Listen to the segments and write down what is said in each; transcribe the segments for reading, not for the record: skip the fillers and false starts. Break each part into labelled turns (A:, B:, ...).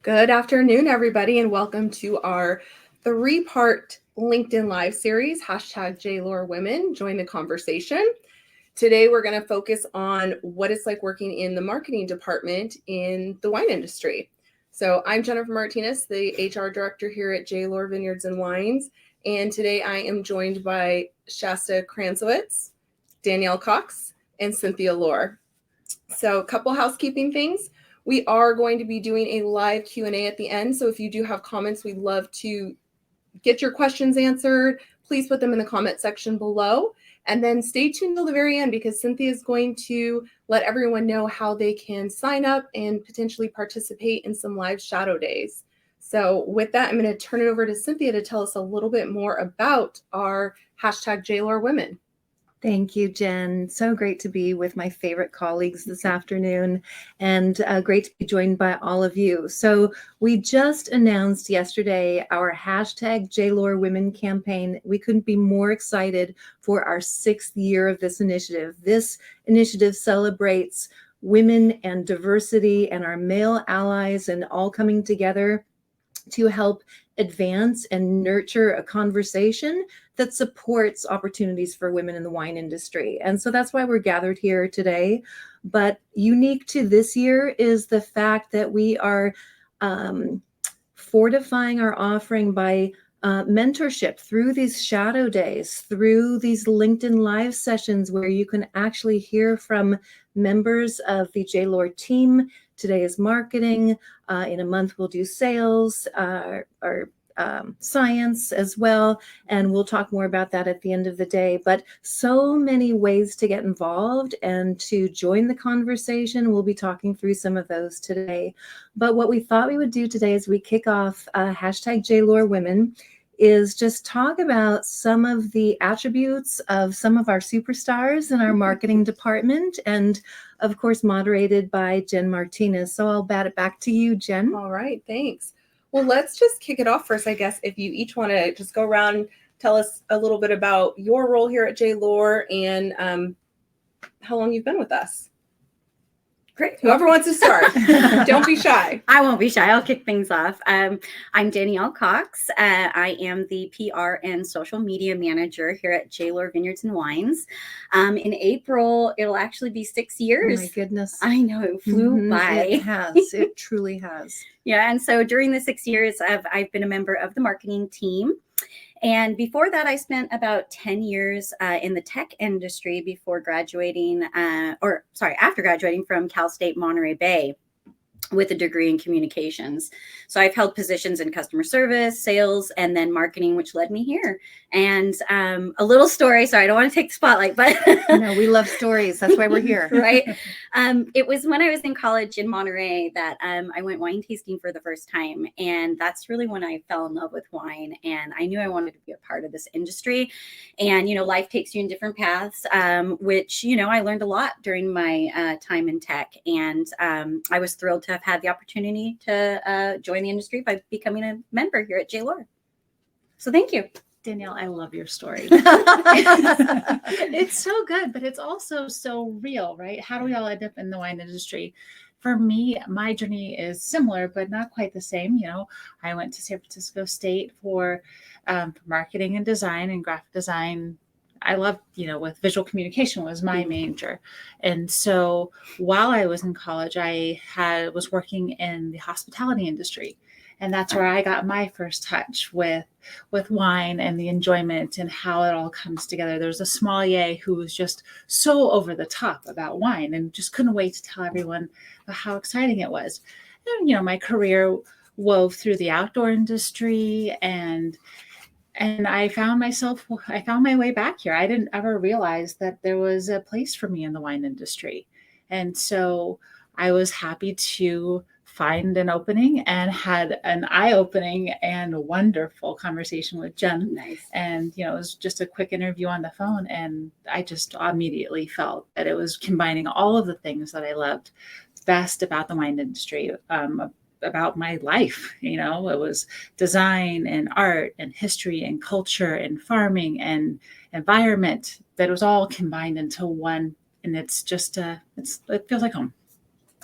A: Good afternoon, everybody, and welcome to our three-part LinkedIn Live series, #JLohrWomen. Join the conversation. Today, we're going to focus on what it's like working in the marketing department in the wine industry. So I'm Jennifer Martinez, the HR director here at J. Lohr Vineyards and Wines. And today I am joined by Shasta Kranzowitz, Danielle Cox, and Cynthia Lohr. So a couple housekeeping things. We are going to be doing a live Q&A at the end. So if you do have comments, we'd love to get your questions answered. Please put them in the comment section below. And then stay tuned till the very end because Cynthia is going to let everyone know how they can sign up and potentially participate in some live shadow days. So with that, I'm going to turn it over to Cynthia to tell us a little bit more about our #JLohrWomen.
B: Thank you, Jen. So great to be with my favorite colleagues this afternoon and great to be joined by all of you. So we just announced yesterday our #JLohrWomen campaign. We couldn't be more excited for our 6th year of this initiative. This initiative celebrates women and diversity and our male allies and all coming together to help advance and nurture a conversation that supports opportunities for women in the wine industry. And so that's why we're gathered here today. But unique to this year is the fact that we are fortifying our offering by mentorship through these shadow days, through these LinkedIn Live sessions where you can actually hear from members of the J. Lohr team. Today is marketing. In a month, we'll do sales or science as well. And we'll talk more about that at the end of the day. But so many ways to get involved and to join the conversation. We'll be talking through some of those today. But what we thought we would do today as we kick off #JLohrWomen is just talk about some of the attributes of some of our superstars in our marketing department, and of course, moderated by Jen Martinez. So I'll bat it back to you, Jen.
A: All right, thanks. Well, let's just kick it off first, I guess, if you each want to just go around, tell us a little bit about your role here at J. Lohr and how long you've been with us. Great. Whoever wants to start. Don't be shy.
C: I won't be shy. I'll kick things off. I'm Danielle Cox. I am the PR and social media manager here at J. Lohr Vineyards and Wines. In April, it'll actually be 6 years.
B: Oh my goodness.
C: I know, it flew by.
B: It has. It truly has.
C: Yeah, and so during the 6 years, I've been a member of the marketing team. And before that, I spent about 10 years in the tech industry before graduating, after graduating from Cal State Monterey Bay with a degree in communications. So I've held positions in customer service, sales, and then marketing, which led me here. And a little story, sorry, I don't want to take the spotlight, but
B: no, we love stories. That's why we're here.
C: Right. It was when I was in college in Monterey that I went wine tasting for the first time. And that's really when I fell in love with wine. And I knew I wanted to be a part of this industry. And, life takes you in different paths, which, I learned a lot during my time in tech. And I was thrilled to have had the opportunity to join the industry by becoming a member here at J. Lohr. So thank you.
D: Danielle, I love your story. It's so good, but it's also so real, right? How do we all end up in the wine industry? For me, my journey is similar, but not quite the same. I went to San Francisco State for marketing and design and graphic design. I loved, with visual communication was my major. And so while I was in college, I was working in the hospitality industry. And that's where I got my first touch with wine and the enjoyment and how it all comes together. There's a sommelier who was just so over the top about wine and just couldn't wait to tell everyone about how exciting it was. And, my career wove through the outdoor industry and I found my way back here. I didn't ever realize that there was a place for me in the wine industry. And so I was happy to find an opening and had an eye-opening and wonderful conversation with Jen.
C: Nice.
D: And, it was just a quick interview on the phone. And I just immediately felt that it was combining all of the things that I loved best about the wine industry, about my life. It was design and art and history and culture and farming and environment that was all combined into one. And it's just, it feels like home.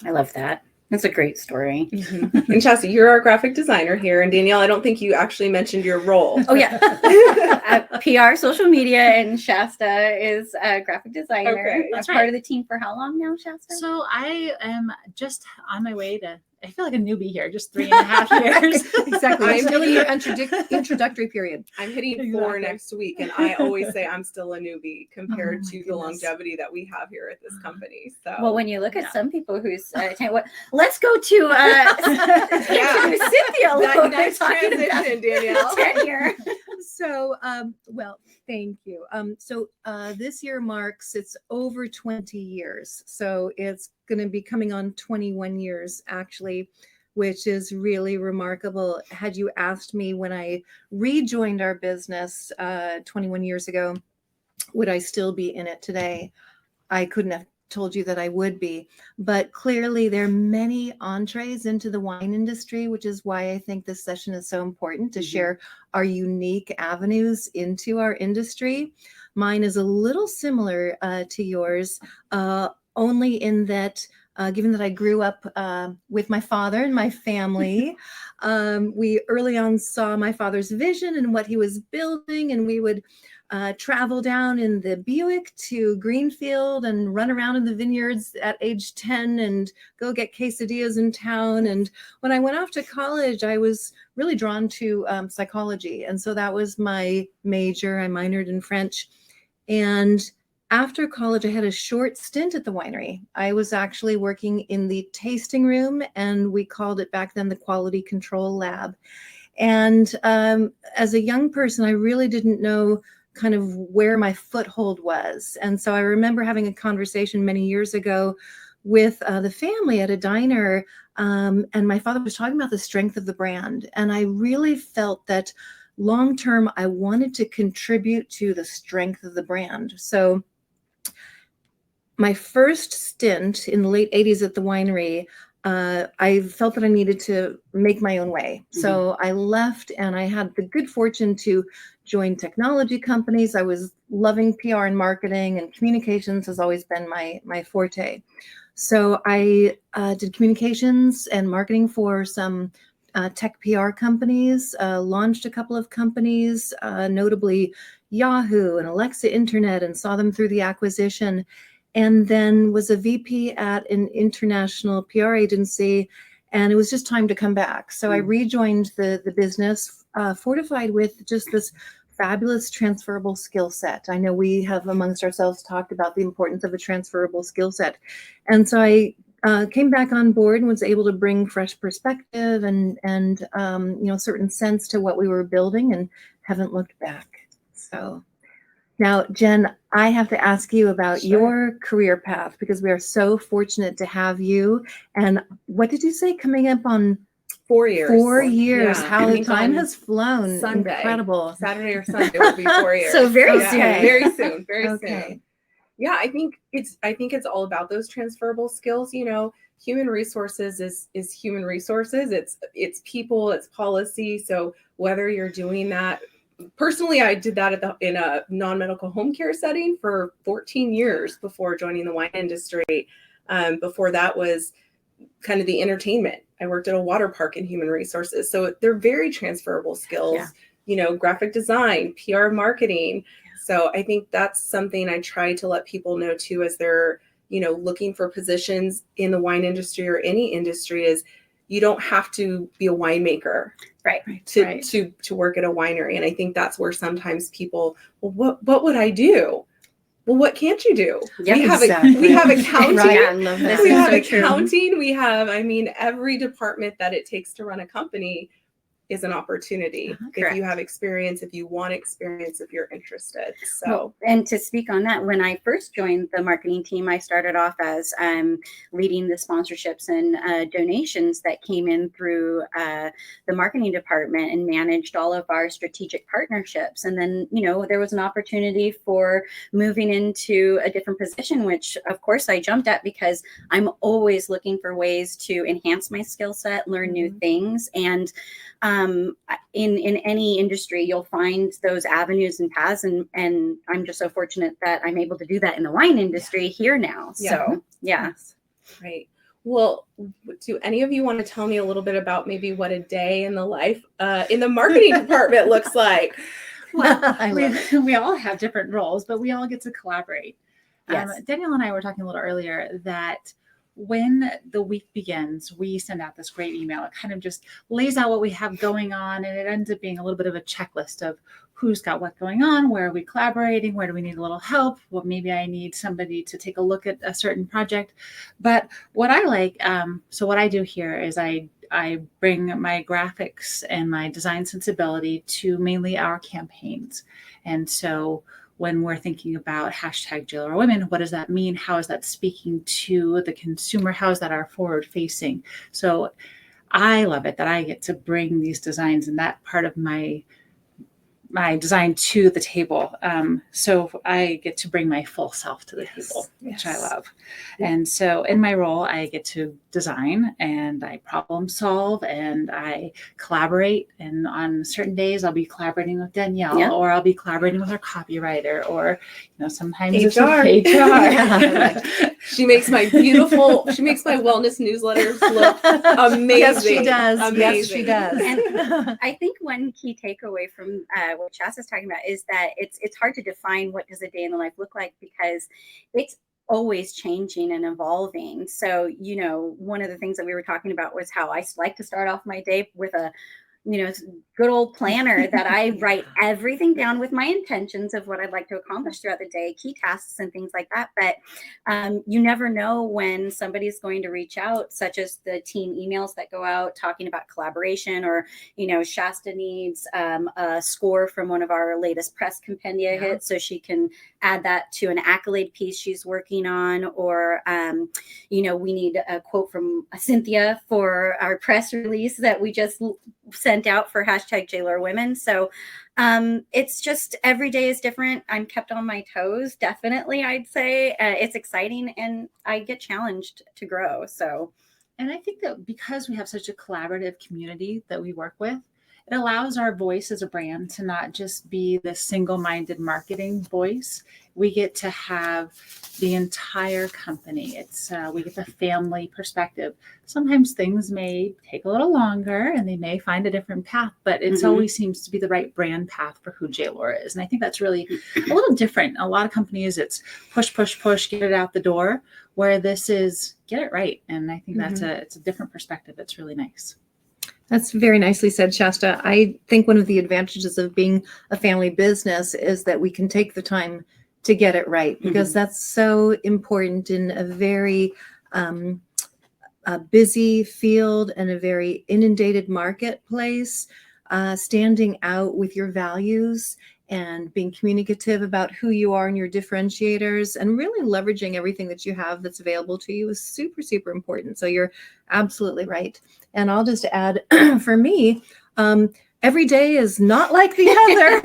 C: I love that. That's a great story.
A: Mm-hmm. And Chastity, you're our graphic designer here. And Danielle, I don't think you actually mentioned your role.
C: Oh, yeah. PR, social media, and Shasta is a graphic designer.
A: Okay.
C: That's part of the team for how long now, Shasta?
D: So I am just on my way to, I feel like a newbie here, just 3.5 years.
B: Exactly.
A: I'm
B: I'm still in your
A: hitting-
B: introduccry period.
A: I'm hitting 4
D: Exactly.
A: next week, and I always say I'm still a newbie compared
D: Oh my
A: to the
D: goodness.
A: longevity that we have here at this company. So,
C: Well, when you look
A: yeah.
C: at some people who's let's go to Cynthia
A: that
C: Lohr
A: nice
C: talking about
A: transition, Danielle.
C: tenure.
B: So, well, thank you. So this year marks, it's over 20 years. So it's going to be coming on 21 years, actually, which is really remarkable. Had you asked me when I rejoined our business 21 years ago, would I still be in it today? I couldn't have told you that I would be, but clearly there are many entrees into the wine industry, which is why I think this session is so important to share our unique avenues into our industry. Mine is a little similar to yours, only in that given that I grew up with my father and my family, we early on saw my father's vision and what he was building, and we would travel down in the Buick to Greenfield and run around in the vineyards at age 10 and go get quesadillas in town. And when I went off to college, I was really drawn to psychology. And so that was my major. I minored in French. And after college, I had a short stint at the winery. I was actually working in the tasting room, and we called it back then the quality control lab. And as a young person, I really didn't know kind of where my foothold was. And so I remember having a conversation many years ago with the family at a diner, and my father was talking about the strength of the brand. And I really felt that long term, I wanted to contribute to the strength of the brand. So my first stint in the late 80s at the winery, I felt that I needed to make my own way. So I left, and I had the good fortune to join technology companies. I was loving PR and marketing, and communications has always been my forte. So I did communications and marketing for some tech PR companies, launched a couple of companies, notably Yahoo and Alexa Internet, and saw them through the acquisition. And then was a VP at an international PR agency, and it was just time to come back. So I rejoined the business, fortified with just this fabulous transferable skill set. I know we have amongst ourselves talked about the importance of a transferable skill set. And so I came back on board and was able to bring fresh perspective and certain sense to what we were building, and haven't looked back. So now, Jen, I have to ask you about your career path, because we are so fortunate to have you. And what did you say, coming up on
A: 4 years?
B: 4 years.
A: Yeah.
B: How
A: I
B: the
A: think
B: time
A: on
B: has flown.
A: Sunday.
B: Incredible.
A: Saturday or Sunday will be 4 years.
C: So very
A: Yeah,
C: soon.
A: very soon, very
B: Okay.
A: soon. Yeah, I think it's all about those transferable skills. You know, human resources is human resources. It's people, it's policy. So whether you're doing that, personally, I did that in a non-medical home care setting for 14 years before joining the wine industry. Before that was kind of the entertainment. I worked at a water park in human resources. So they're very transferable skills.
C: Yeah.
A: You know, graphic design, PR, marketing. So I think that's something I try to let people know too, as they're, looking for positions in the wine industry or any industry, is you don't have to be a winemaker,
C: Right.
A: to work at a winery. And I think that's where sometimes people, well, what would I do? Well, what can't you do?
C: Yep,
A: we have accounting.
B: Right, I love that.
A: We
C: is
A: have
C: so true.
A: accounting. We have, every department that it takes to run a company is an opportunity. If
C: Correct.
A: you have experience, if you want experience, if you're interested. So,
C: Well, and to speak on that, when I first joined the marketing team, I started off as leading the sponsorships and donations that came in through the marketing department, and managed all of our strategic partnerships. And then, there was an opportunity for moving into a different position, which of course I jumped at, because I'm always looking for ways to enhance my skill set, learn new things. And in any industry, you'll find those avenues and paths, and I'm just so fortunate that I'm able to do that in the wine industry here now.
A: Yeah.
C: So yeah.
A: right. Well, do any of you want to tell me a little bit about maybe what a day in the life in the marketing department looks like?
D: Well,
B: I love
D: we all have different roles, but we all get to collaborate.
A: Yes.
D: Danielle and I were talking a little earlier that when the week begins, we send out this great email. It kind of just lays out what we have going on, and it ends up being a little bit of a checklist of who's got what going on, where are we collaborating, where do we need a little help, well, maybe I need somebody to take a look at a certain project. But what I like, so what I do here is I bring my graphics and my design sensibility to mainly our campaigns. And so when we're thinking about hashtag JLR Women, what does that mean? How is that speaking to the consumer? How is that our forward facing? So I love it that I get to bring these designs and that part of my design to the table. So I get to bring my full self to the table, which I love. And so in my role, I get to design and I problem solve and I collaborate. And on certain days, I'll be collaborating with Danielle, or I'll be collaborating with our copywriter, or sometimes it's
A: HR.
D: HR.
A: She makes my wellness newsletters look amazing.
B: Yes, she does.
A: Amazing.
B: Yes, she does.
C: And I think one key takeaway from what Shasta's talking about is that it's hard to define what does a day in the life look like, because it's always changing and evolving. So, one of the things that we were talking about was how I like to start off my day with a good old planner that I write everything down with my intentions of what I'd like to accomplish throughout the day, key tasks and things like that. But you never know when somebody's going to reach out, such as the team emails that go out talking about collaboration, or, Shasta needs a score from one of our latest press compendia hits, so she can add that to an accolade piece she's working on, or, we need a quote from Cynthia for our press release that we just sent out for hashtag JLR Women. So it's just every day is different. I'm kept on my toes, definitely, I'd say. It's exciting and I get challenged to grow. So,
D: and I think that because we have such a collaborative community that we work with, it allows our voice as a brand to not just be the single-minded marketing voice. We get to have the entire company. We get the family perspective. Sometimes things may take a little longer and they may find a different path, but it's always seems to be the right brand path for who JLR is. And I think that's really a little different. A lot of companies, it's push, push, push, get it out the door, where this is get it right. And I think that's it's a different perspective. It's really nice.
B: That's very nicely said, Shasta. I think one of the advantages of being a family business is that we can take the time to get it right, because that's so important in a very busy field and a very inundated marketplace. Standing out with your values and being communicative about who you are and your differentiators, and really leveraging everything that you have that's available to you is super, super important. So you're absolutely right. And I'll just add, for me, every day is not like the other.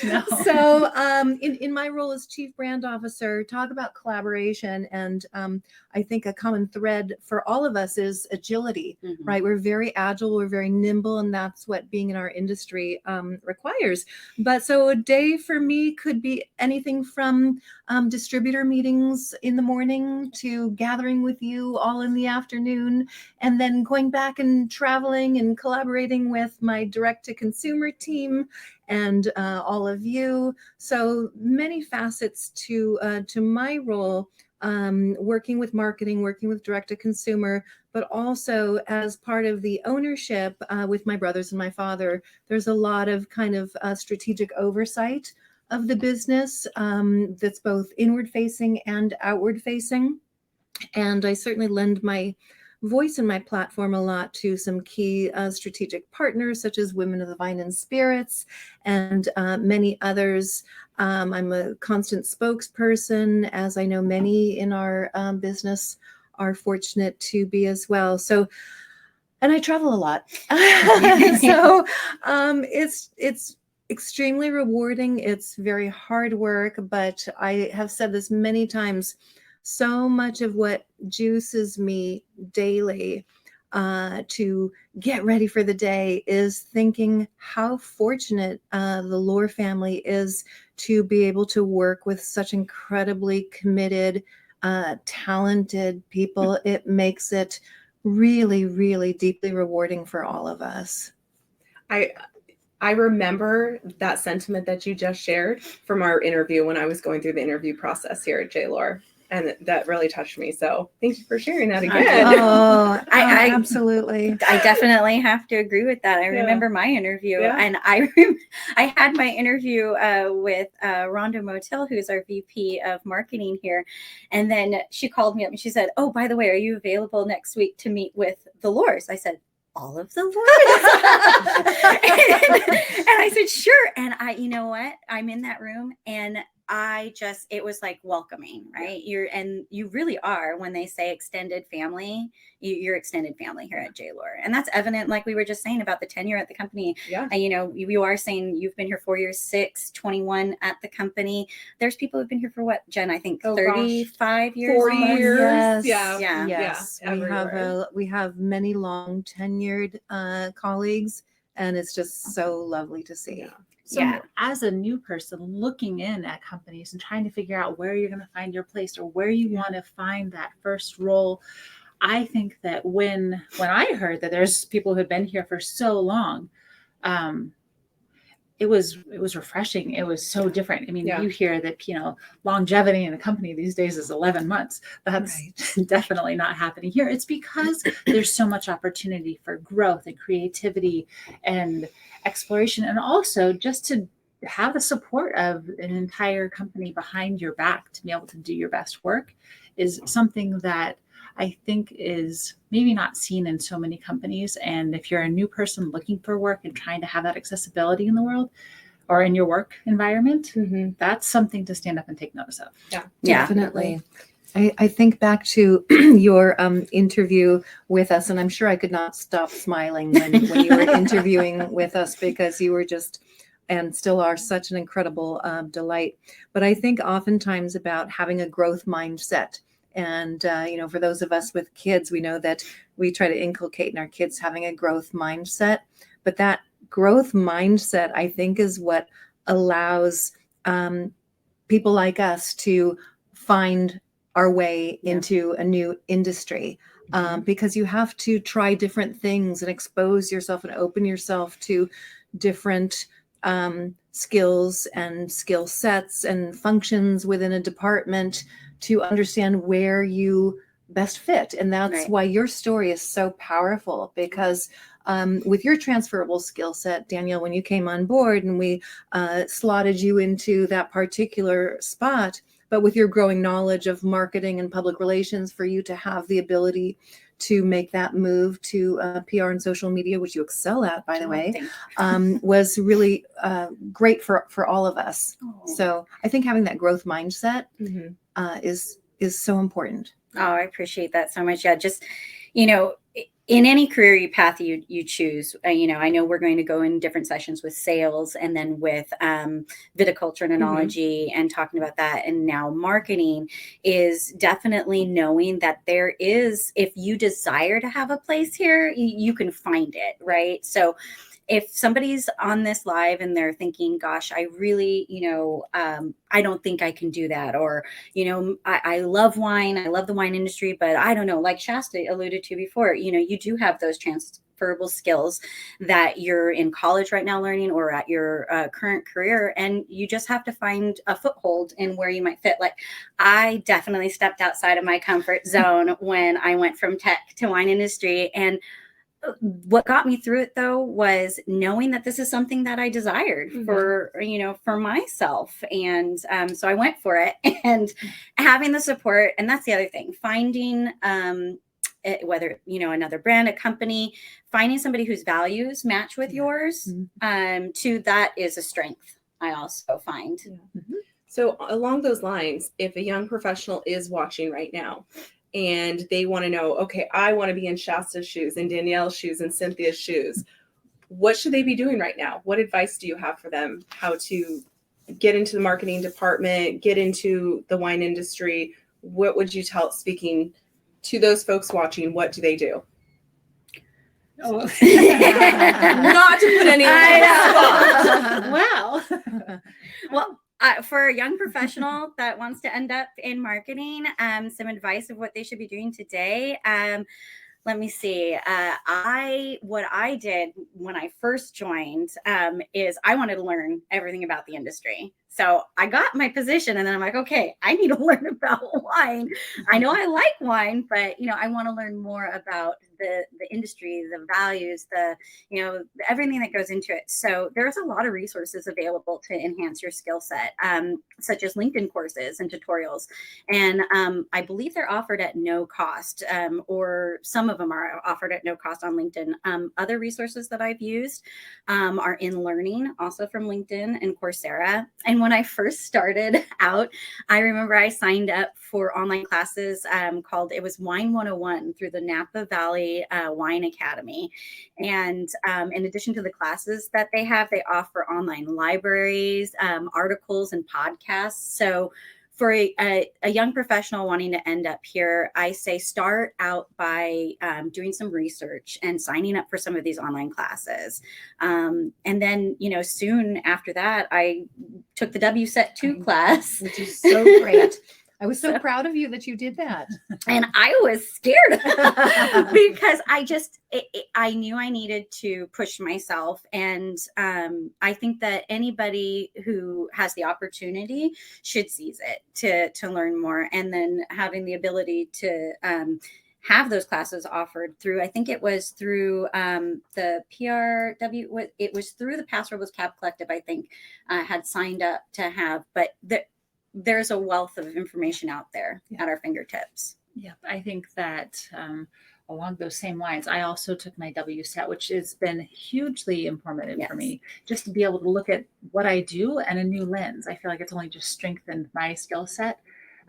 D: No.
B: So in my role as Chief Brand Officer, talk about collaboration. And I think a common thread for all of us is agility, right? We're very agile, we're very nimble, and that's what being in our industry requires. But so a day for me could be anything from distributor meetings in the morning to gathering with you all in the afternoon, and then going back and traveling and collaborating with my direct-to-consumer team and all of you. So many facets to my role, working with marketing, working with direct-to-consumer, but also as part of the ownership with my brothers and my father. There's a lot of kind of strategic oversight of the business that's both inward-facing and outward-facing. And I certainly lend my voice and my platform a lot to some key strategic partners, such as Women of the Vine and Spirits and many others. I'm a constant spokesperson, as I know many in our business are fortunate to be as well. So, and I travel a lot. So it's extremely rewarding. It's very hard work, but I have said this many times, so much of what juices me daily to get ready for the day is thinking how fortunate the Lohr family is to be able to work with such incredibly committed, talented people, it makes it really, really deeply rewarding for all of us.
A: I remember that sentiment that you just shared from our interview when I was going through the interview process here at Lohr, and that really touched me. So thank you for sharing that again.
C: I
B: Absolutely.
C: I definitely have to agree with that. I
A: Yeah.
C: remember my interview,
A: Yeah.
C: and I had my interview with Rhonda Motil, who's our VP of marketing here, and then she called me up and she said, "Oh, by the way, are you available next week to meet with the Lohrs?" I said, "All of the Lohrs?" and I said, "Sure." And you know what? I'm in that room, and it was like welcoming, right? You really are, when they say extended family, you're extended family here at Lohr. And that's evident, like we were just saying about the tenure at the company.
A: Yeah.
C: And, you are saying you've been here 4 years, 6, 21 at the company. There's people who've been here for what, Jen? I think 35 years.
A: 40
C: almost.
A: years.
B: Yes.
A: Yeah.
B: Yes.
A: Everywhere.
B: We have many long tenured colleagues, and it's just so lovely to see.
A: Yeah.
D: So as a new person looking in at companies and trying to figure out where you're going to find your place or where you want to find that first role, I think that when I heard that there's people who had been here for so long, it was refreshing. It was so different. I mean, you hear that, longevity in a company these days is 11 months. That's definitely not happening here. It's because there's so much opportunity for growth and creativity and exploration, and also just to have the support of an entire company behind your back to be able to do your best work is something that I think is maybe not seen in so many companies. And if you're a new person looking for work and trying to have that accessibility in the world or in your work environment, that's something to stand up and take notice of.
A: Yeah,
B: definitely. I think back to your interview with us, and I'm sure I could not stop smiling when you were interviewing with us, because you were just, and still are, such an incredible delight. But I think oftentimes about having a growth mindset. And, for those of us with kids, we know that we try to inculcate in our kids having a growth mindset. But that growth mindset, I think, is what allows people like us to find our way into a new industry, because you have to try different things and expose yourself and open yourself to different skills and skill sets and functions within a department to understand where you best fit. And that's why your story is so powerful, because with your transferable skill set, Danielle, when you came on board and we slotted you into that particular spot, but with your growing knowledge of marketing and public relations, for you to have the ability to make that move to PR and social media, which you excel at, by the way, was really great for all of us. So I think having that growth mindset is so important.
C: Oh, I appreciate that so much. Yeah, just, in any career path you choose, I know we're going to go in different sessions with sales and then with viticulture and enology and talking about that. And now marketing is definitely knowing that there is, if you desire to have a place here, you can find it, right? So if somebody's on this live and they're thinking, gosh, I really, I don't think I can do that. Or, I love wine. I love the wine industry, but I don't know, like Shasta alluded to before, you do have those transferable skills that you're in college right now learning or at your current career. And you just have to find a foothold in where you might fit. Like, I definitely stepped outside of my comfort zone when I went from tech to wine industry. And what got me through it, though, was knowing that this is something that I desired for myself. And so I went for it, and having the support. And that's the other thing, finding whether, another brand, a company, finding somebody whose values match with yours, to that is a strength, I also find.
A: So along those lines, if a young professional is watching right now, and they want to know, okay, I want to be in Shasta's shoes and Danielle's shoes and Cynthia's shoes, what should they be doing right now? What advice do you have for them? How to get into the marketing department, get into the wine industry? What would you tell, speaking to those folks watching, what do they do?
D: Oh.
A: Not to put anyone on the spot.
D: Wow.
C: Well, For a young professional that wants to end up in marketing, some advice of what they should be doing today. Let me see. What I did when I first joined is I wanted to learn everything about the industry. So I got my position and then I'm like, okay, I need to learn about wine. I know I like wine, but I want to learn more about the industry, the values, everything that goes into it. So there's a lot of resources available to enhance your skill set, such as LinkedIn courses and tutorials. And I believe they're offered at no cost, or some of them are offered at no cost on LinkedIn. Other resources that I've used are In Learning, also from LinkedIn and Coursera. And when I first started out, I remember I signed up for online classes called, it was Wine 101 through the Napa Valley Wine Academy. And in addition to the classes that they have, they offer online libraries, articles, and podcasts. So for a young professional wanting to end up here, I say start out by doing some research and signing up for some of these online classes. And then, soon after that, I took the WSET 2 class.
B: Which is so great. I was so proud of you that you did that.
C: And I was scared because I knew I needed to push myself. And I think that anybody who has the opportunity should seize it to learn more. And then having the ability to have those classes offered through, I think it was through the PRW, it was through the Pastoralist Cab Collective, I think, had signed up to have, but there's a wealth of information out there at our fingertips.
D: Yeah, I think that along those same lines, I also took my WSET, which has been hugely informative for me, just to be able to look at what I do and a new lens. I feel like it's only just strengthened my skill set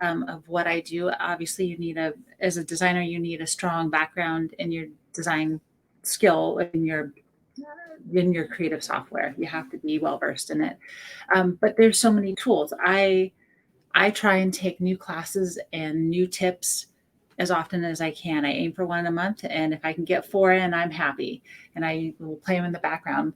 D: of what I do. Obviously, as a designer, you need a strong background in your design skill, in your creative software. You have to be well versed in it. But there's so many tools. I try and take new classes and new tips as often as I can. I aim for one a month, and if I can get 4 in, I'm happy, and I will play them in the background.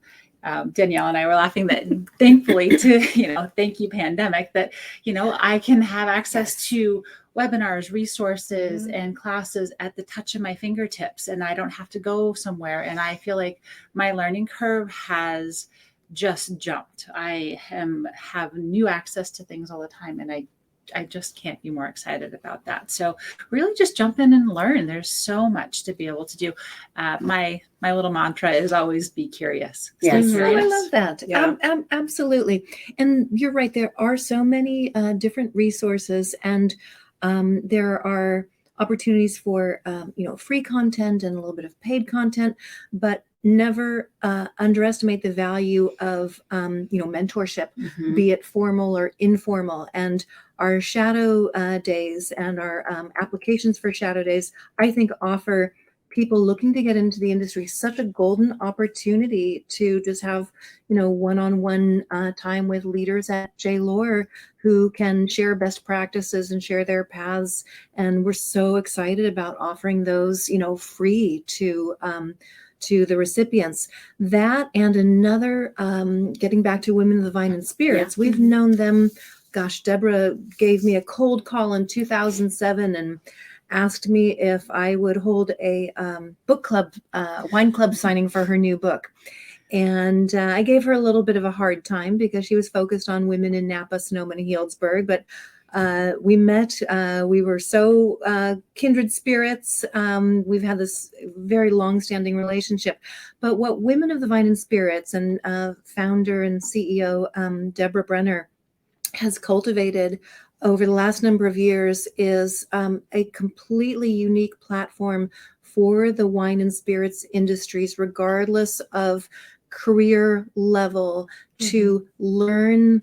D: Danielle and I were laughing that thankfully thank you pandemic, that, I can have access to webinars, resources, and classes at the touch of my fingertips, and I don't have to go somewhere. And I feel like my learning curve has just jumped. I have new access to things all the time, and I just can't be more excited about that. So really just jump in and learn. There's so much to be able to do. My little mantra is always be curious.
C: Yes.
B: Oh, I love that.
A: Yeah.
B: Absolutely. And you're right. There are so many different resources, and there are opportunities for, free content and a little bit of paid content, but never underestimate the value of, mentorship, be it formal or informal. And our shadow days and our applications for shadow days, I think, offer people looking to get into the industry such a golden opportunity to just have, one-on-one time with leaders at J. Lohr who can share best practices and share their paths. And we're so excited about offering those, free to the recipients. That and another, getting back to Women of the Vine and Spirits, we've known them. Gosh, Deborah gave me a cold call in 2007 and asked me if I would hold a book club, wine club signing for her new book. And I gave her a little bit of a hard time because she was focused on women in Napa, Sonoma, and Healdsburg. But we met, we were so kindred spirits. We've had this very long-standing relationship. But what Women of the Vine and Spirits and founder and CEO Deborah Brenner has cultivated over the last number of years is a completely unique platform for the wine and spirits industries, regardless of career level, to learn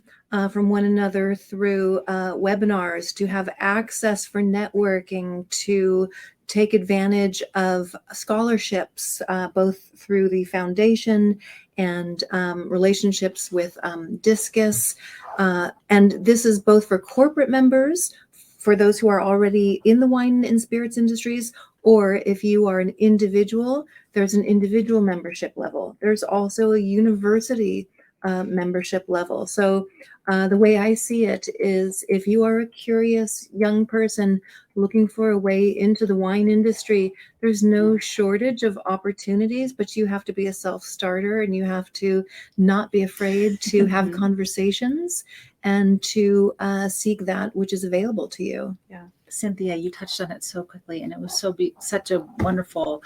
B: from one another through webinars, to have access for networking, to take advantage of scholarships, both through the foundation and relationships with Discus. And this is both for corporate members, for those who are already in the wine and spirits industries, or if you are an individual, there's an individual membership level. There's also a university membership level. So the way I see it is, if you are a curious young person looking for a way into the wine industry, there's no shortage of opportunities, but you have to be a self-starter, and you have to not be afraid to have conversations and to seek that which is available to you.
A: Yeah.
D: Cynthia, you touched on it so quickly, and it was such a wonderful,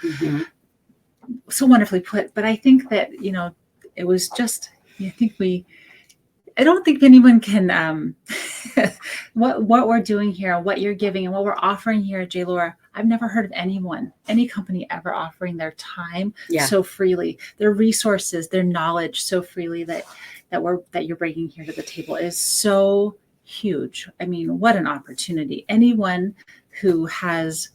D: so wonderfully put. But I think that, it was just, I don't think anyone can, what we're doing here, what you're giving and what we're offering here at J-Lohr, I've never heard of any company ever offering their time so freely, their resources, their knowledge so freely that you're bringing here to the table is so huge. I mean, what an opportunity. Anyone who has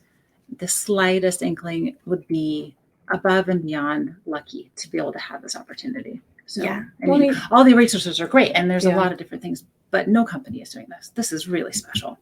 D: the slightest inkling would be above and beyond lucky to be able to have this opportunity. So, I mean, all the resources are great, and there's a lot of different things, but no company is doing this. This is really special.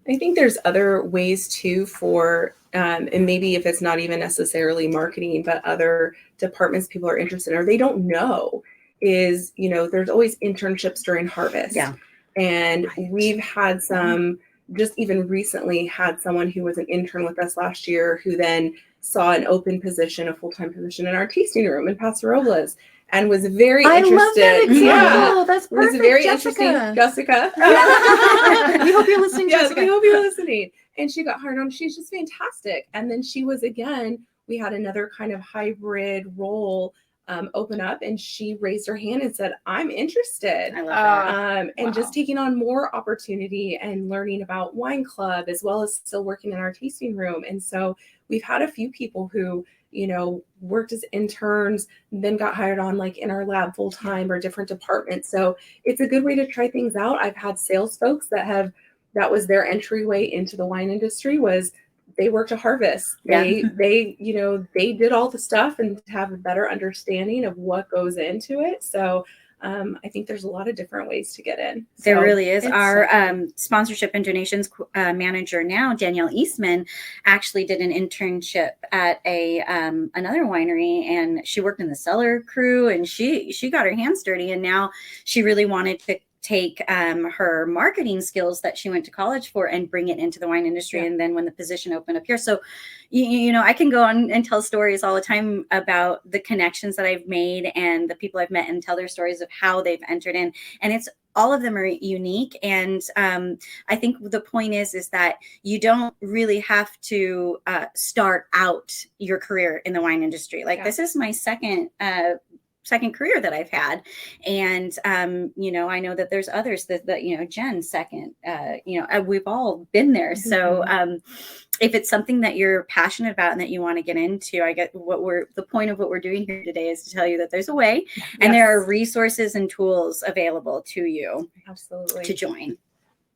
A: I think there's other ways too for, and maybe if it's not even necessarily marketing, but other departments people are interested in or they don't know is, there's always internships during harvest. Yeah. And we've had some, just even recently had someone who was an intern with us last year who then saw an open position, a full-time position in our tasting room in Paso Robles. And was very interested.
B: I love that example. That's perfect.
A: It was very interesting. Jessica.
B: We hope you're listening, Jessica.
A: We hope you're listening. And she got hired on. She's just fantastic. And then we had another kind of hybrid role open up, and she raised her hand and said, I'm interested.
C: I love that.
A: And just taking on more opportunity and learning about wine club, as well as still working in our tasting room. And so we've had a few people who, worked as interns, then got hired on like in our lab full time or different departments. So it's a good way to try things out. I've had sales folks that was their entryway into the wine industry, was they worked a harvest. They did all the stuff and have a better understanding of what goes into it. So I think there's a lot of different ways to get in.
C: There really is. Our sponsorship and donations manager now, Danielle Eastman, actually did an internship at another winery, and she worked in the cellar crew, and she got her hands dirty, and now she really wanted to take her marketing skills that she went to college for and bring it into the wine industry. And then when the position opened up here, so I can go on and tell stories all the time about the connections that I've made and the people I've met, and tell their stories of how they've entered in, and it's all of them are unique. And I think the point is that you don't really have to start out your career in the wine industry. This is my second career that I've had. And, I know that there's others that Jen's second, we've all been there. So if it's something that you're passionate about and that you want to get into, I get the point of what we're doing here today is to tell you that there's a way and there are resources and tools available to you.
A: Absolutely.
C: To join.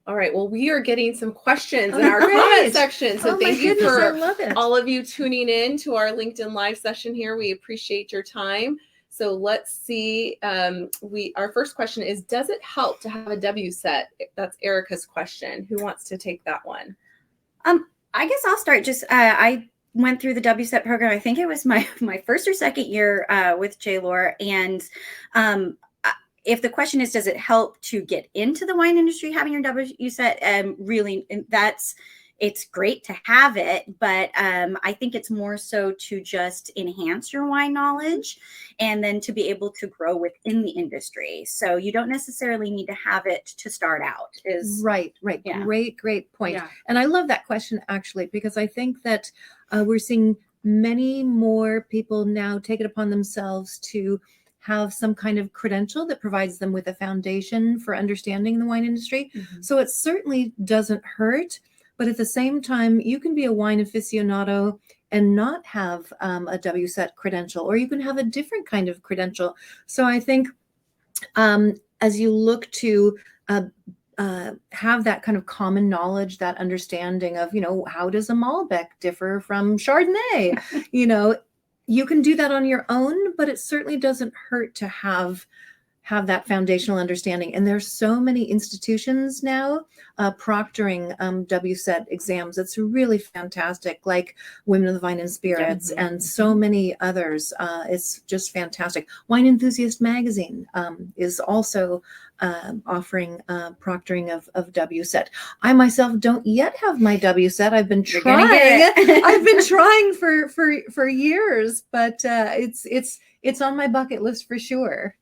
A: All right. Well, we are getting some questions in our comment section. So thank you for all of you tuning in to our LinkedIn Live session here. We appreciate your time. So let's see. Our first question is, does it help to have a WSET? That's Erica's question. Who wants to take that one?
C: I guess I'll start. I went through the WSET program. I think it was my first or second year with J-Lohr. And if the question is, does it help to get into the wine industry, having your WSET? Really, it's great to have it, but I think it's more so to just enhance your wine knowledge and then to be able to grow within the industry. So you don't necessarily need to have it to start out.
B: Right. Yeah. Great point. Yeah. And I love that question, actually, because I think that we're seeing many more people now take it upon themselves to have some kind of credential that provides them with a foundation for understanding the wine industry. Mm-hmm. So it certainly doesn't hurt. But at the same time, you can be a wine aficionado and not have a WSET credential, or you can have a different kind of credential. So I think as you look to have that kind of common knowledge, that understanding of, how does a Malbec differ from Chardonnay? You can do that on your own, but it certainly doesn't hurt to have have that foundational understanding. And there's so many institutions now proctoring WSET exams. It's really fantastic, like Women of the Vine and Spirits and so many others. It's just fantastic. Wine Enthusiast Magazine is also offering proctoring of WSET. I myself don't yet have my WSET. I've been trying. I've been trying for years, but it's on my bucket list for sure.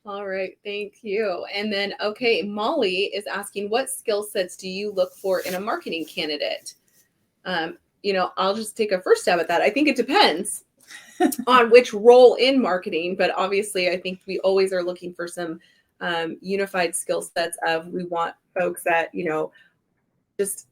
A: All right, thank you. And then, okay, Molly is asking, what skill sets do you look for in a marketing candidate? I'll just take a first stab at that. I think it depends on which role in marketing, but obviously I think we always are looking for some unified skill sets of, we want folks that, just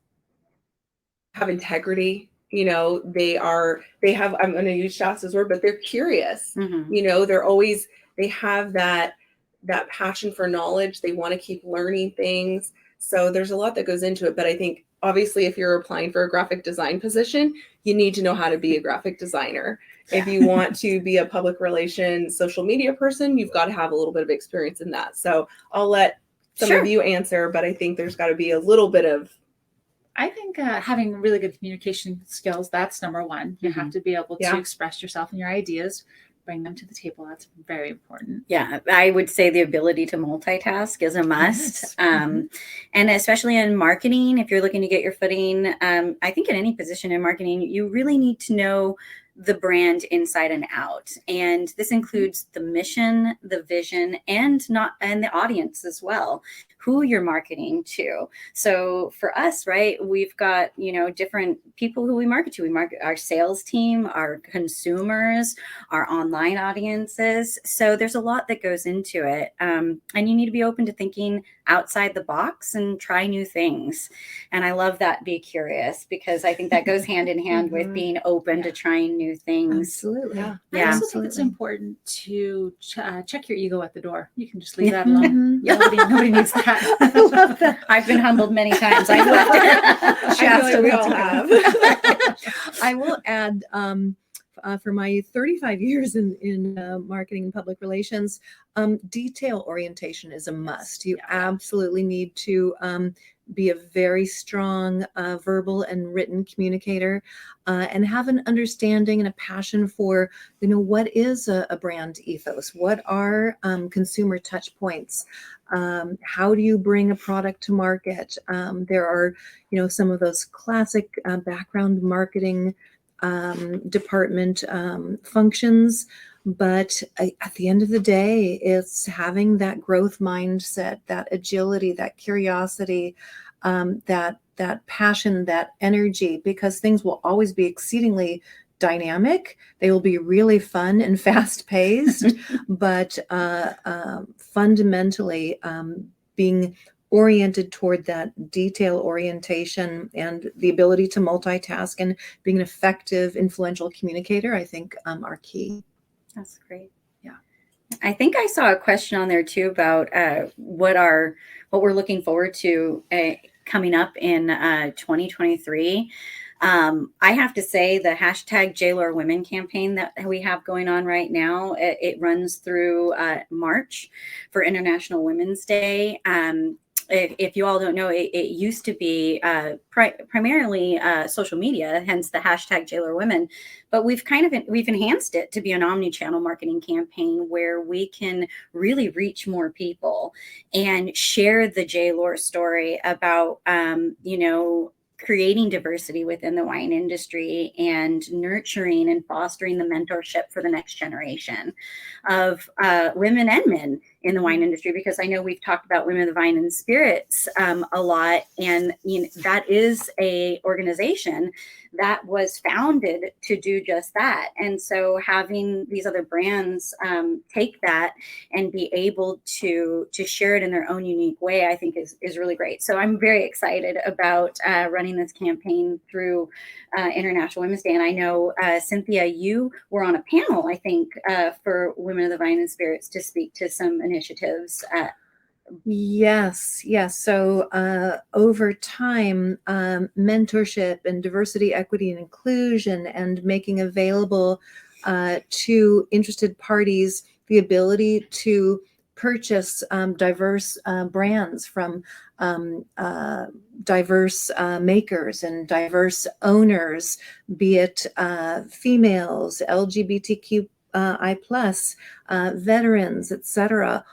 A: have integrity. They have, I'm going to use Shasta's word, but they're curious. They have that passion for knowledge. They want to keep learning things. So there's a lot that goes into it. But I think obviously if you're applying for a graphic design position, you need to know how to be a graphic designer. Yeah. If you want to be a public relations, social media person, you've got to have a little bit of experience in that. So I'll let some of you answer, but I think there's got to be a little bit of.
D: I think having really good communication skills, that's number one. You have to be able to express yourself and your ideas, bring them to the table. That's very important.
C: Yeah, I would say the ability to multitask is a must. Yes. And especially in marketing, if you're looking to get your footing, I think in any position in marketing, you really need to know the brand inside and out. And this includes the mission, the vision, and the audience as well, who you're marketing to. So for us, right, we've got, different people who we market to. We market our sales team, our consumers, our online audiences. So there's a lot that goes into it. And you need to be open to thinking outside the box and try new things. And I love that, be curious, because I think that goes hand in hand with being open to trying new things.
B: Absolutely.
D: Yeah. I also think it's important to check your ego at the door. You can just leave that alone. Nobody needs that.
B: I love that.
C: I've been humbled many times. I've left it.
A: I feel like we all have.
B: I will add, for my 35 years in marketing and public relations, detail orientation is a must. You absolutely need to be a very strong verbal and written communicator, and have an understanding and a passion for, what is a brand ethos? What are consumer touch points? How do you bring a product to market? There are, some of those classic background marketing department functions, but at the end of the day, it's having that growth mindset, that agility, that curiosity, that passion, that energy, because things will always be exceedingly dynamic. They will be really fun and fast paced, but fundamentally being oriented toward that detail orientation and the ability to multitask and being an effective, influential communicator, I think are key.
C: That's great.
B: Yeah.
C: I think I saw a question on there too about what we're looking forward to coming up in 2023. I have to say the hashtag JLohr Women campaign that we have going on right now, it runs through March for International Women's Day. If you all don't know, it used to be primarily social media, hence the hashtag JLohr Women, but we've enhanced it to be an omni-channel marketing campaign where we can really reach more people and share the JLohr story about, creating diversity within the wine industry and nurturing and fostering the mentorship for the next generation of women and men in the wine industry, because I know we've talked about Women of the Vine and Spirits a lot, and that is a organization that was founded to do just that. And so having these other brands take that and be able to share it in their own unique way, I think is really great. So I'm very excited about running this campaign through International Women's Day. And I know, Cynthia, you were on a panel, I think, for Women of the Vine and Spirits to speak to some initiatives.
B: Yes. So over time, mentorship and diversity, equity, and inclusion, and making available to interested parties the ability to purchase diverse brands from diverse makers and diverse owners, be it females, LGBTQI plus, veterans, etc.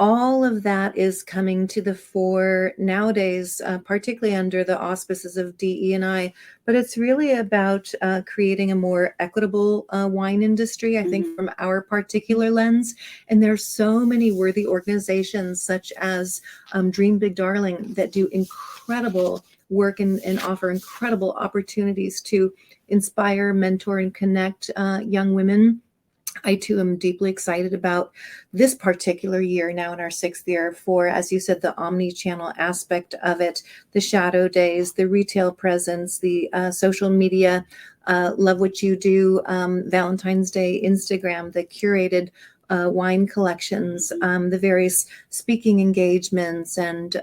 B: All of that is coming to the fore nowadays, particularly under the auspices of DE&I. But it's really about creating a more equitable wine industry, I think, from our particular lens. And there's so many worthy organizations such as Dream Big Darling that do incredible work and offer incredible opportunities to inspire, mentor, and connect young women. I too am deeply excited about this particular year, now in our 6th year, for, as you said, the omni-channel aspect of it, the shadow days, the retail presence, the social media, love what you do, Valentine's Day, Instagram, the curated wine collections, the various speaking engagements, and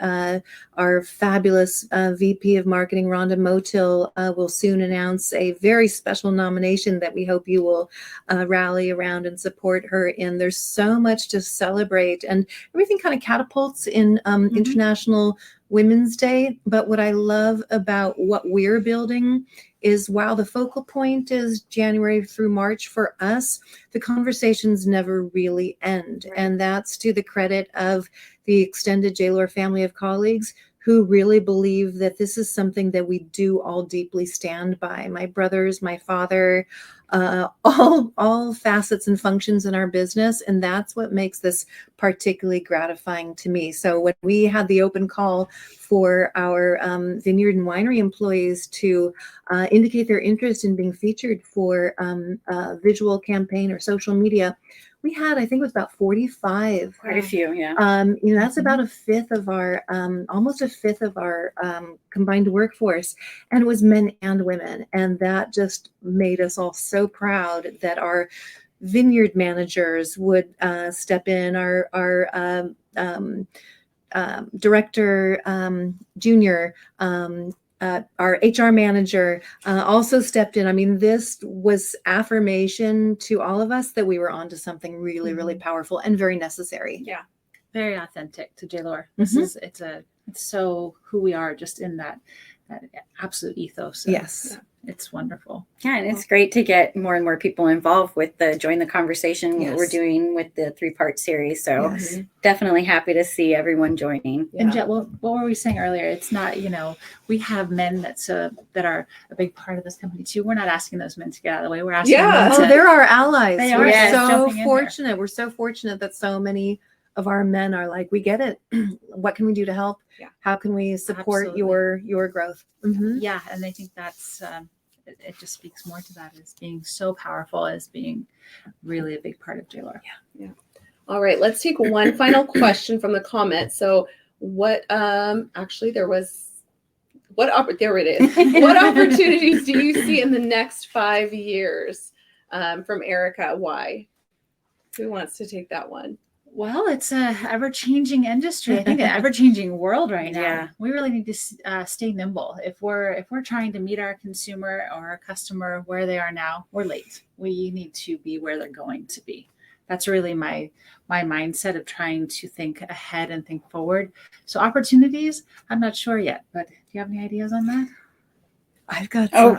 B: our fabulous VP of Marketing, Rhonda Motil, will soon announce a very special nomination that we hope you will rally around and support her in. There's so much to celebrate, and everything kind of catapults in International Women's Day. But what I love about what we're building is, while the focal point is January through March for us, the conversations never really end. Right. And that's to the credit of the extended J. Lohr family of colleagues who really believe that this is something that we do all deeply stand by. My brothers, my father, all facets and functions in our business. And that's what makes this particularly gratifying to me. So when we had the open call for our vineyard and winery employees to indicate their interest in being featured for a visual campaign or social media, we had, I think it was about 45.
C: Quite a few, yeah.
B: That's about a fifth of our, almost a fifth of our combined workforce. And it was men and women. And that just made us all so proud that our vineyard managers would step in, our director, junior, our HR manager also stepped in. I mean, this was affirmation to all of us that we were onto something really, really powerful and very necessary.
D: Yeah, very authentic to J. Lohr. This is it's so who we are, just in that absolute ethos.
B: Yes.
D: It's wonderful.
C: Yeah, and it's great to get more and more people involved with the Join the Conversation
B: Yes.
C: we're doing with the 3-part series. So
B: Yes.
C: definitely happy to see everyone joining.
D: And Jet, what were we saying earlier? It's not, we have men that are a big part of this company too. We're not asking those men to get out of the way. We're asking them to,
B: they're our allies.
D: They are.
B: We're
C: Yes.
B: so fortunate. We're so fortunate that so many of our men are like, we get it. What can we do to help?
A: Yeah.
B: How can we support your growth?
D: Yeah, and I think that's it just speaks more to that as being so powerful, as being really a big part of J. Lohr.
A: Yeah. All right, let's take one final question from the comments. So what actually there it is. What opportunities do you see in the next 5 years? From Erica? Why? Who wants to take that one?
D: Well, it's a ever-changing industry. I think an ever-changing world right now.
C: Yeah.
D: We really need to stay nimble. If we're trying to meet our consumer or our customer where they are now, we're late. We need to be where they're going to be. That's really my mindset of trying to think ahead and think forward. So opportunities, I'm not sure yet, but do you have any ideas on that?
B: I've got some.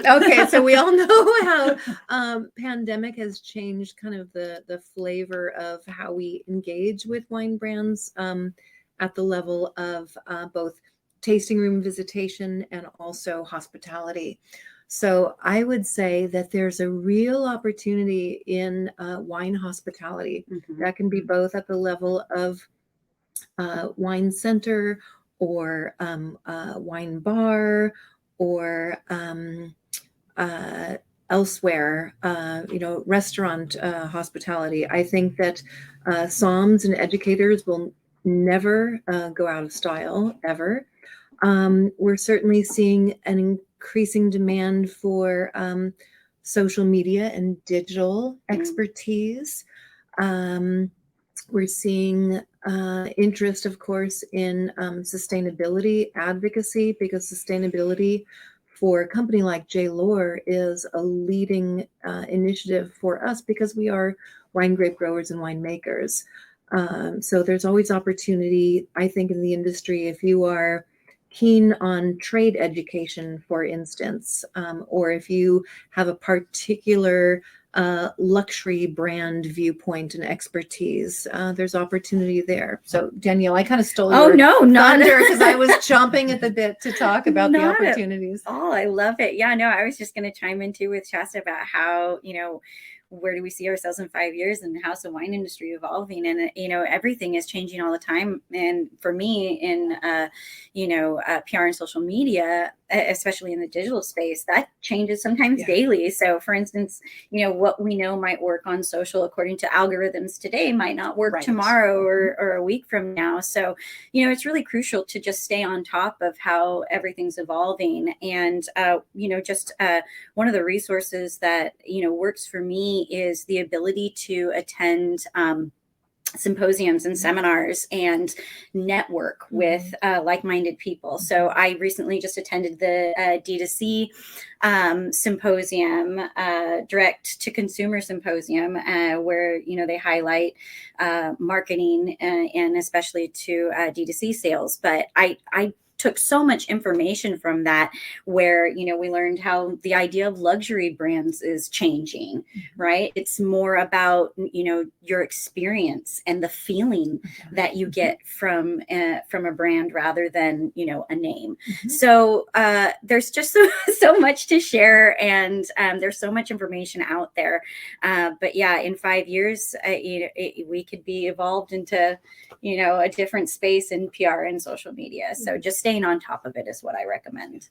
B: Okay, so we all know how pandemic has changed kind of the flavor of how we engage with wine brands at the level of both tasting room visitation and also hospitality. So I would say that there's a real opportunity in wine hospitality that can be both at the level of wine center or wine bar or elsewhere, restaurant hospitality. I think that somms and educators will never go out of style, ever. We're certainly seeing an increasing demand for social media and digital expertise. We're seeing interest, of course, in sustainability advocacy, because sustainability for a company like J. Lohr is a leading initiative for us, because we are wine grape growers and winemakers. So there's always opportunity, I think, in the industry if you are keen on trade education, for instance, or if you have a particular luxury brand viewpoint and expertise, there's opportunity there. So Danielle, I kind of stole your thunder because I was chomping at the bit to talk about the opportunities.
C: Oh, I love it. Yeah, no, I was just going to chime in too with Shasta about how, where do we see ourselves in 5 years and how's the wine industry evolving? And, everything is changing all the time. And for me in, PR and social media, especially in the digital space, that changes sometimes daily. So for instance, what we know might work on social according to algorithms today might not work tomorrow or a week from now. So, it's really crucial to just stay on top of how everything's evolving. And, one of the resources that, works for me is the ability to attend symposiums and seminars and network with like-minded people. So I recently just attended the D2C symposium, direct to consumer symposium, where, they highlight marketing and especially to D2C sales. But I took so much information from that where, we learned how the idea of luxury brands is changing, right? It's more about, your experience and the feeling that you get from a brand rather than, a name. So there's just so much to share, and there's so much information out there. But yeah, in 5 years, we could be evolved into, a different space in PR and social media. So just staying on top of it is what I recommend.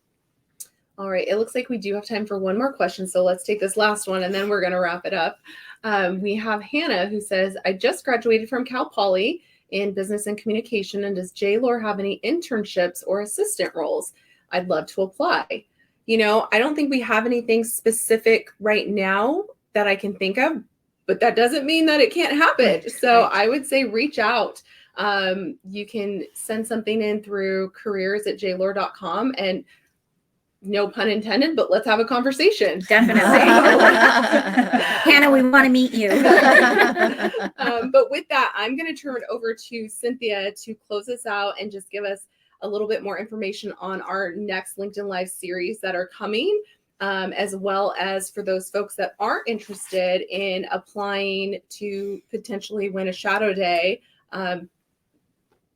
A: All right. It looks like we do have time for one more question. So let's take this last one and then we're going to wrap it up. We have Hannah who says, I just graduated from Cal Poly in business and communication. And does J. Lohr have any internships or assistant roles? I'd love to apply. I don't think we have anything specific right now that I can think of, but that doesn't mean that it can't happen. So I would say reach out. You can send something in through careers@jlohr.com, and no pun intended, but let's have a conversation.
C: Definitely. Hannah, we want to meet you.
A: But with that, I'm going to turn it over to Cynthia to close us out and just give us a little bit more information on our next LinkedIn Live series that are coming, as well as for those folks that aren't interested in applying to potentially win a shadow day.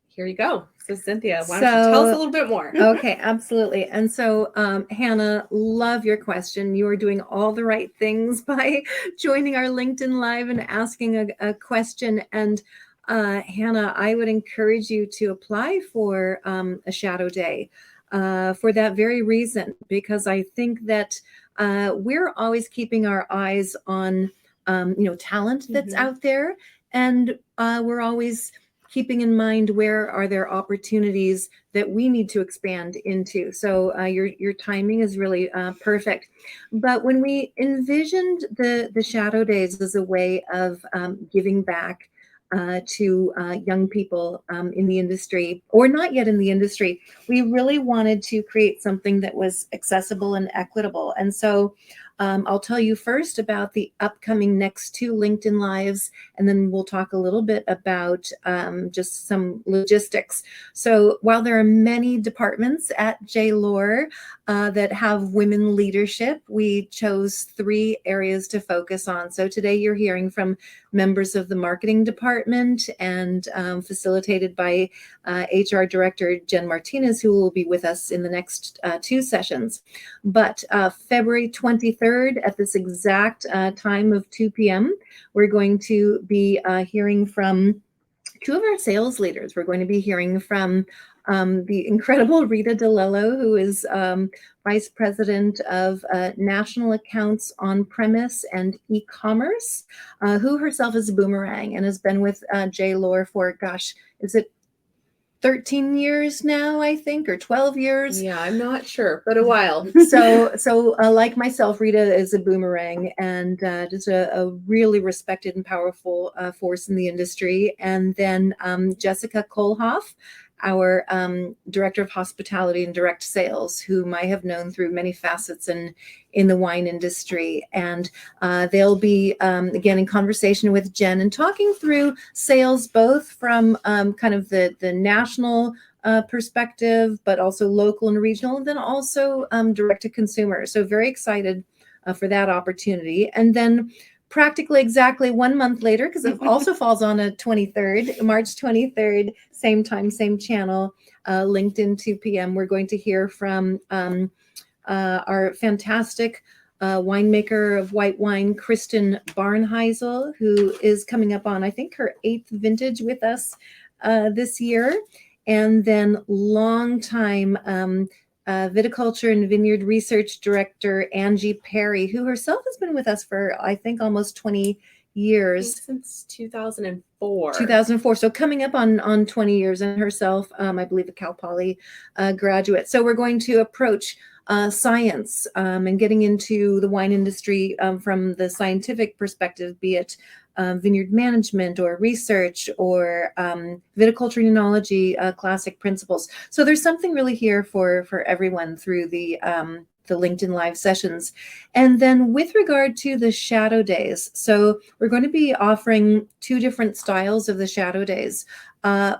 A: Here you go. So Cynthia, why don't you tell us a little bit more?
B: Okay, absolutely. And so Hannah, love your question. You are doing all the right things by joining our LinkedIn Live and asking a question. And Hannah, I would encourage you to apply for a shadow day for that very reason, because I think that we're always keeping our eyes on talent that's out there, and we're always keeping in mind where are there opportunities that we need to expand into. So your timing is really perfect. But when we envisioned the shadow days as a way of giving back to young people in the industry, or not yet in the industry, we really wanted to create something that was accessible and equitable. And so I'll tell you first about the upcoming next 2 LinkedIn Lives, and then we'll talk a little bit about just some logistics. So while there are many departments at J. Lohr that have women leadership, we chose 3 areas to focus on. So today you're hearing from members of the marketing department and facilitated by HR Director Jen Martinez, who will be with us in the next 2 sessions. But February 23rd, at this exact time of 2 p.m., we're going to be hearing from 2 of our sales leaders. We're going to be hearing from the incredible Rita DeLello, who is Vice President of National Accounts On-Premise and E-Commerce, who herself is a boomerang and has been with J. Lohr for, gosh, is it 13 years now, I think, or 12 years.
A: Yeah, I'm not sure, but a while.
B: So like myself, Rita is a boomerang and just a really respected and powerful force in the industry. And then Jessica Kohlhoff our director of hospitality and direct sales, whom I have known through many facets in the wine industry. And they'll be, again, in conversation with Jen and talking through sales, both from kind of the national perspective, but also local and regional, and then also direct to consumer. So very excited for that opportunity. And then practically exactly 1 month later, because it also falls on a 23rd, March 23rd, same time, same channel, LinkedIn 2 p.m. We're going to hear from our fantastic winemaker of white wine, Kristen Barnheisel, who is coming up on, I think, her 8th vintage with us this year. And then longtime viticulture and vineyard research director, Angie Perry, who herself has been with us for, I think, almost 20 years.
A: Since 2004.
B: 2004. So coming up on 20 years, and herself, I believe, a Cal Poly graduate. So we're going to approach science and getting into the wine industry from the scientific perspective, be it vineyard management or research or viticulture and enology, classic principles. So there's something really here for everyone through the LinkedIn Live sessions. And then with regard to the shadow days, so we're going to be offering 2 different styles of the shadow days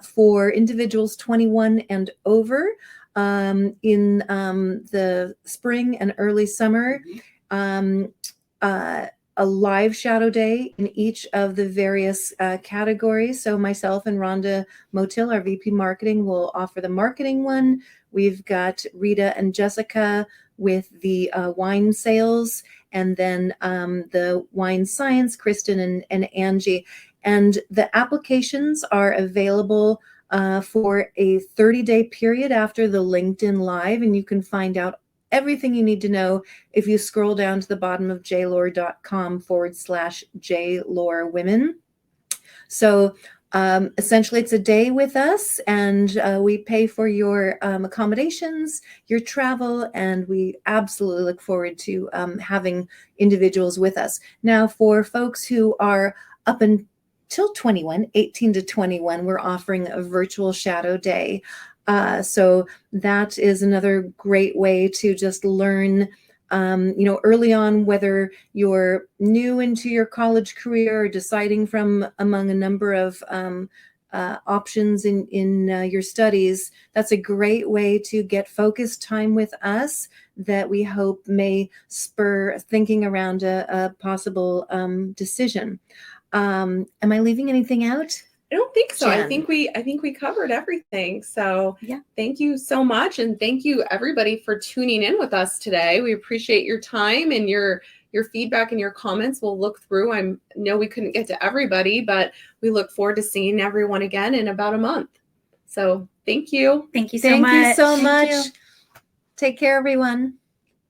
B: for individuals 21 and over in the spring and early summer. A live shadow day in each of the various categories. So myself and Rhonda Motil, our VP Marketing, will offer the marketing one. We've got Rita and Jessica with the wine sales, and then the wine science, Kristen and Angie. And the applications are available for a 30-day period after the LinkedIn Live, and you can find out everything you need to know if you scroll down to the bottom of jlohr.com/jlohrwomen. So essentially it's a day with us, and we pay for your accommodations, your travel, and we absolutely look forward to having individuals with us. Now, for folks who are up until 21, 18 to 21, we're offering a virtual shadow day. So that is another great way to just learn, early on, whether you're new into your college career or deciding from among a number of options in your studies. That's a great way to get focused time with us that we hope may spur thinking around a possible decision. Am I leaving anything out?
A: I don't think so.
B: Jen.
A: I think we covered everything. So
C: Yeah.
A: Thank you so much. And thank you everybody for tuning in with us today. We appreciate your time and your feedback and your comments. We'll look through. I know we couldn't get to everybody, but we look forward to seeing everyone again in about a month. So thank you.
C: Thank you so much.
B: Thank you so
C: Thank
B: much.
C: you.
B: Take care, everyone.